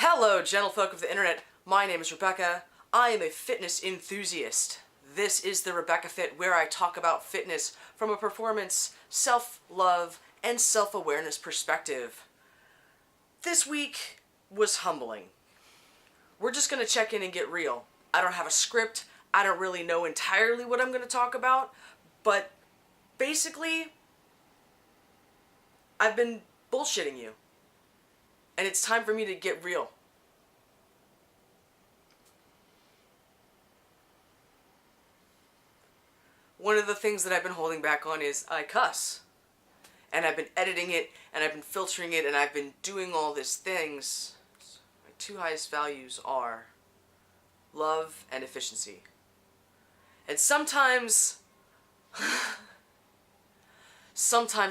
Hello, gentlefolk of the internet. My name is Rebecca. I am a fitness enthusiast. This is the Rebecca Fit, where I talk about fitness from a performance, self-love, and self-awareness perspective. This week was humbling. We're just going to check in and get real. I don't have a script. I don't really know entirely what I'm going to talk about, but basically, I've been bullshitting you. And it's time for me to get real. One of the things that I've been holding back on is I cuss. And I've been editing it, and I've been filtering it, and I've been doing all these things. My two highest values are love and efficiency. And sometimes I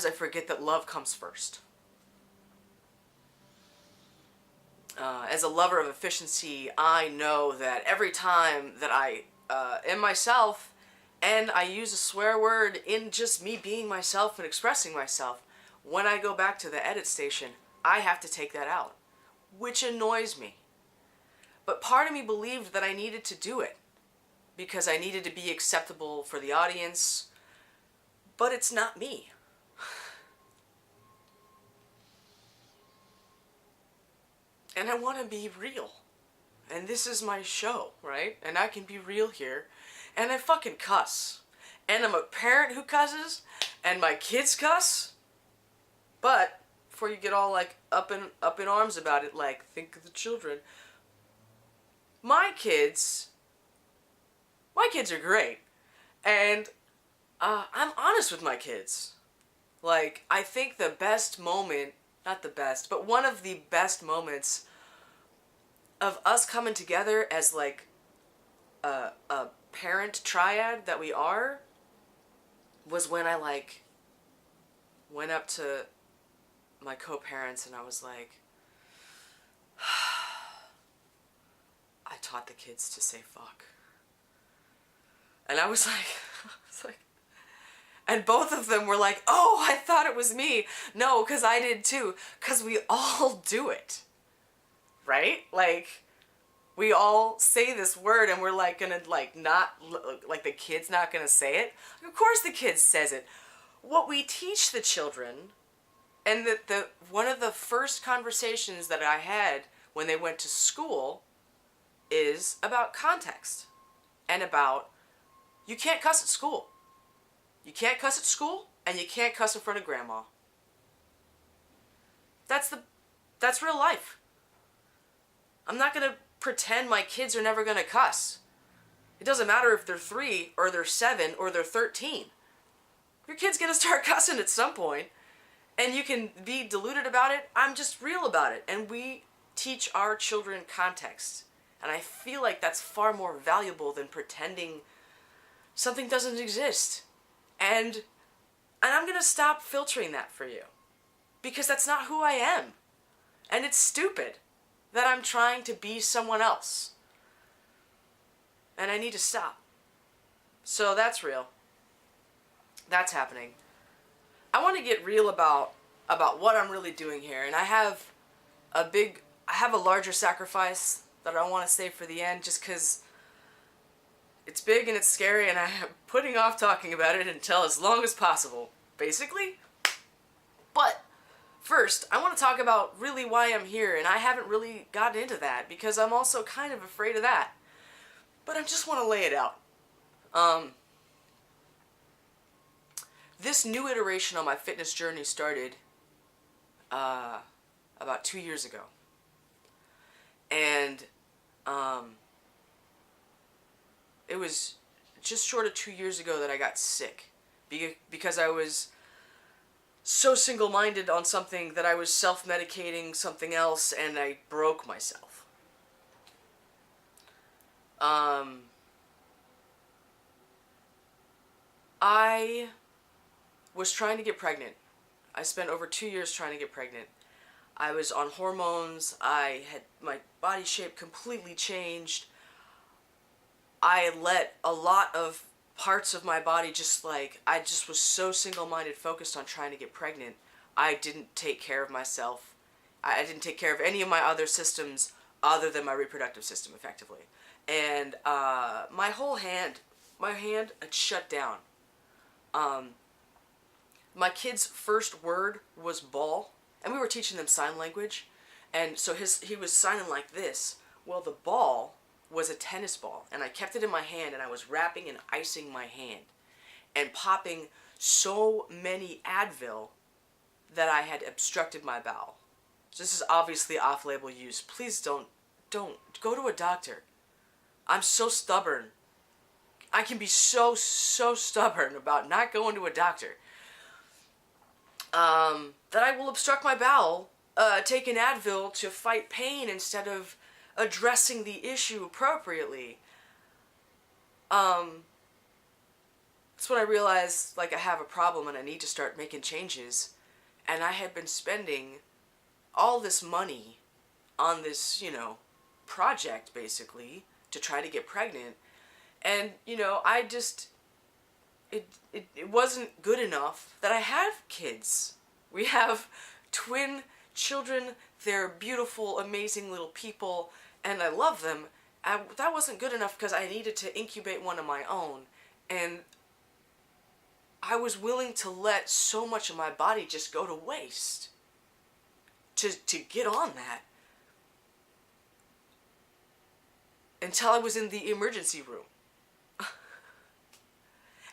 forget that love comes first. As a lover of efficiency, I know that every time that I am myself and I use a swear word in just me being myself and expressing myself, when I go back to the edit station, I have to take that out, which annoys me. But part of me believed that I needed to do it because I needed to be acceptable for the audience, but it's not me. And I want to be real. And this is my show, right? And I can be real here. And I fucking cuss. And I'm a parent who cusses. And my kids cuss. But before you get all like up in arms about it, like think of the children. My kids are great. And I'm honest with my kids. Like, I think the best moment, not the best, but one of the best moments of us coming together as like a parent triad that we are was when I like went up to my co-parents and I was like, I taught the kids to say fuck. And I was like, and both of them were like, oh, I thought it was me. No, because I did too. Because we all do it. Right? Like, we all say this word and we're like gonna like not, like the kid's not gonna say it. Of course the kid says it. What we teach the children, and the one of the first conversations that I had when they went to school is about context. And about, you can't cuss at school. You can't cuss at school, and you can't cuss in front of grandma. That's real life. I'm not going to pretend my kids are never going to cuss. It doesn't matter if they're 3, or they're 7, or they're 13. Your kid's going to start cussing at some point, and you can be deluded about it. I'm just real about it, and we teach our children context. And I feel like that's far more valuable than pretending something doesn't exist. And I'm going to stop filtering that for you. Because that's not who I am. And it's stupid that I'm trying to be someone else. And I need to stop. So that's real. That's happening. I want to get real about what I'm really doing here. And I have a larger sacrifice that I want to save for the end just because it's big and it's scary, and I am putting off talking about it until as long as possible, basically. But first, I want to talk about really why I'm here, and I haven't really gotten into that because I'm also kind of afraid of that. But I just want to lay it out. This new iteration on my fitness journey started about 2 years ago. And it was just short of 2 years ago that I got sick because I was so single-minded on something that I was self-medicating something else and I broke myself. I was trying to get pregnant. I spent over 2 years trying to get pregnant. I was on hormones. I had my body shape completely changed. I let a lot of parts of my body I just was so single-minded, focused on trying to get pregnant. I didn't take care of myself. I didn't take care of any of my other systems other than my reproductive system, effectively. And my hand had shut down. My kid's first word was ball, and we were teaching them sign language, and so he was signing like this. Well, the ball was a tennis ball, and I kept it in my hand, and I was wrapping and icing my hand and popping so many Advil that I had obstructed my bowel. So this is obviously off-label use. Please don't go to a doctor. I'm so stubborn. I can be so stubborn about not going to a doctor. That I will obstruct my bowel, take an Advil to fight pain instead of addressing the issue appropriately. That's when I realized, like, I have a problem and I need to start making changes. And I had been spending all this money on this, project, basically, to try to get pregnant. And, I just, it wasn't good enough that I have kids. We have twin children. They're beautiful, amazing little people, and I love them. That wasn't good enough because I needed to incubate one of my own. And I was willing to let so much of my body just go to waste to get on that. Until I was in the emergency room.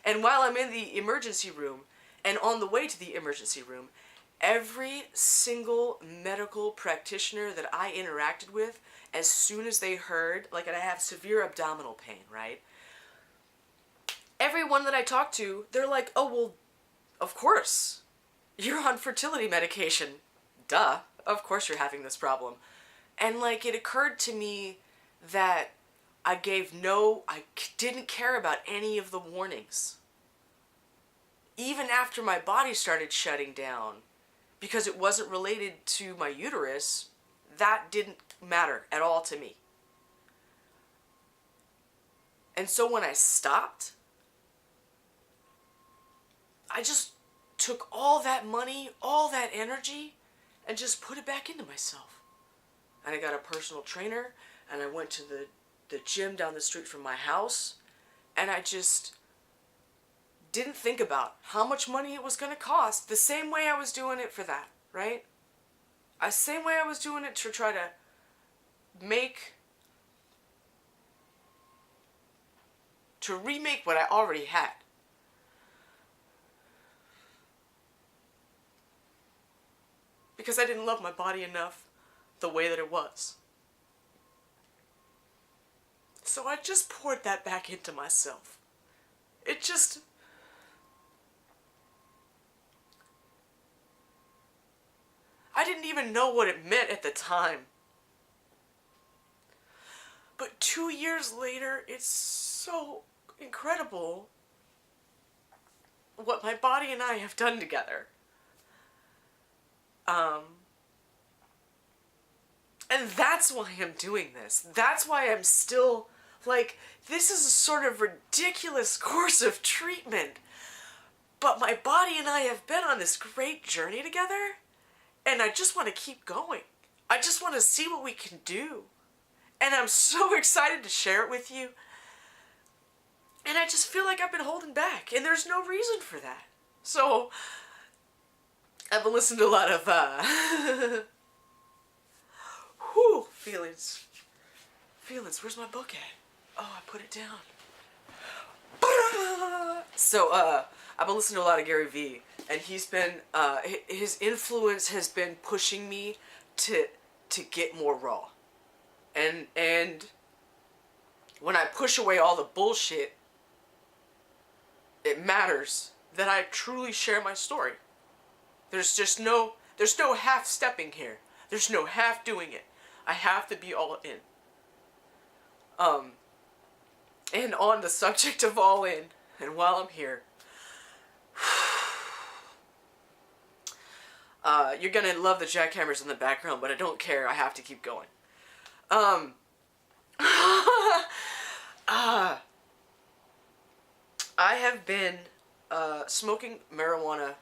And while I'm in the emergency room, and on the way to the emergency room, every single medical practitioner that I interacted with, as soon as they heard, like, and I have severe abdominal pain, right? Everyone that I talked to, they're like, oh, well, of course. You're on fertility medication. Duh. Of course you're having this problem. And, like, it occurred to me that I didn't care about any of the warnings. Even after my body started shutting down, because it wasn't related to my uterus, that didn't matter at all to me. And so when I stopped, I just took all that money, all that energy, and just put it back into myself. And I got a personal trainer, and I went to the gym down the street from my house, and I just didn't think about how much money it was going to cost, the same way I was doing it for that, right? The same way I was doing it to try to remake what I already had. Because I didn't love my body enough the way that it was. So I just poured that back into myself. I didn't even know what it meant at the time. But 2 years later, it's so incredible what my body and I have done together. And that's why I'm doing this. That's why I'm still, like, this is a sort of ridiculous course of treatment. But my body and I have been on this great journey together, and I just want to keep going. I just want to see what we can do. And I'm so excited to share it with you. And I just feel like I've been holding back, and there's no reason for that. So I've been listening to a lot of feelings. Where's my book at? Oh, I put it down. So I've been listening to a lot of Gary Vee, and he's been his influence has been pushing me to get more raw. And when I push away all the bullshit, it matters that I truly share my story. There's no half stepping here. There's no half doing it. I have to be all in. And on the subject of all in, and while I'm here, you're gonna love the jackhammers in the background, but I don't care. I have to keep going. I have been smoking marijuana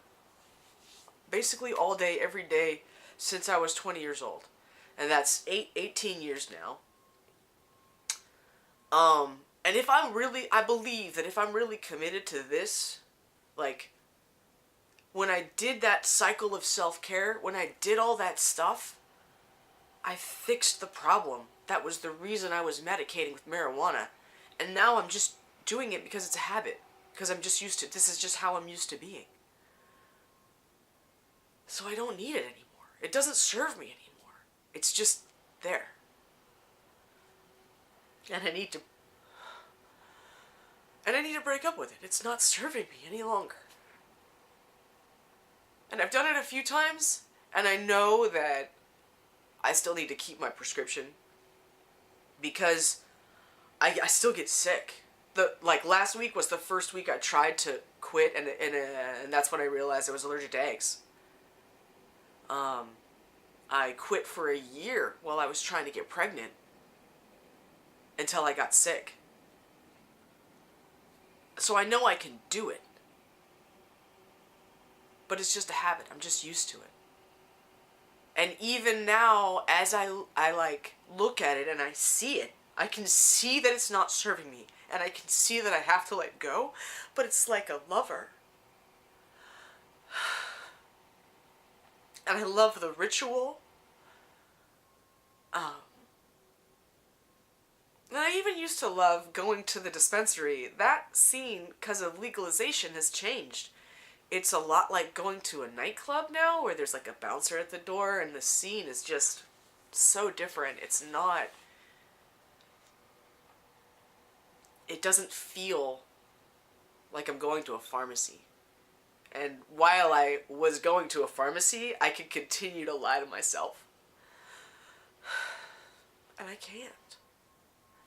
basically all day, every day, since I was 20 years old. And that's 18 years now. And I believe that if I'm really committed to this, like, when I did that cycle of self-care, when I did all that stuff, I fixed the problem. That was the reason I was medicating with marijuana. And now I'm just doing it because it's a habit. Because I'm just used to it. This is just how I'm used to being. So I don't need it anymore. It doesn't serve me anymore. It's just there. And I need to break up with it. It's not serving me any longer. And I've done it a few times, and I know that I still need to keep my prescription because I still get sick. Last week was the first week I tried to quit, and that's when I realized I was allergic to eggs. I quit for a year while I was trying to get pregnant until I got sick. So I know I can do it. But it's just a habit. I'm just used to it. And even now, as I look at it and I see it, I can see that it's not serving me. And I can see that I have to let go. But it's like a lover. And I love the ritual. And I even used to love going to the dispensary. That scene, because of legalization, has changed. It's a lot like going to a nightclub now, where there's like a bouncer at the door, and the scene is just so different. It doesn't feel like I'm going to a pharmacy. And while I was going to a pharmacy, I could continue to lie to myself. And I can't.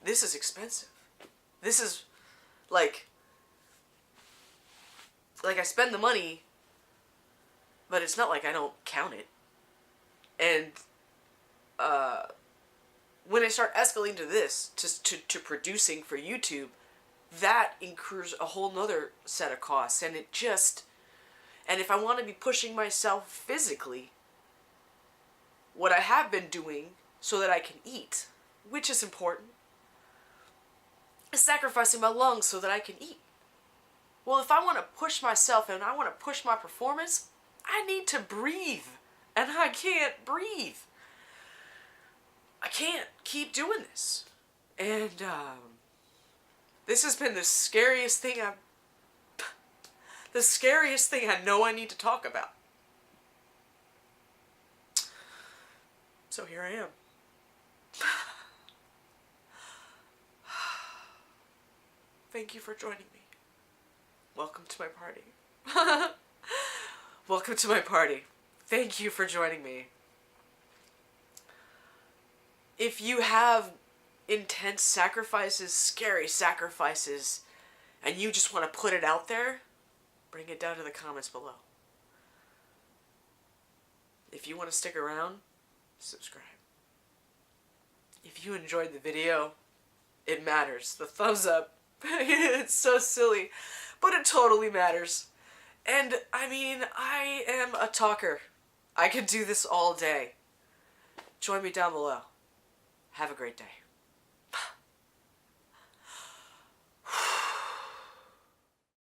This is expensive. This is like I spend the money, but it's not like I don't count it. And when I start escalating to this, to producing for YouTube, that incurs a whole nother set of costs. And if I want to be pushing myself physically, what I have been doing so that I can eat, which is important, is sacrificing my lungs so that I can eat. Well, if I want to push myself and I want to push my performance, I need to breathe. And I can't breathe. I can't keep doing this. And this has been the scariest thing I know I need to talk about. So here I am. Thank you for joining me. Welcome to my party. Welcome to my party. Thank you for joining me. If you have intense sacrifices, scary sacrifices, and you just want to put it out there, bring it down to the comments below. If you want to stick around, subscribe. If you enjoyed the video, it matters. The thumbs up. It's so silly, but it totally matters. And I mean, I am a talker. I could do this all day. Join me down below. Have a great day.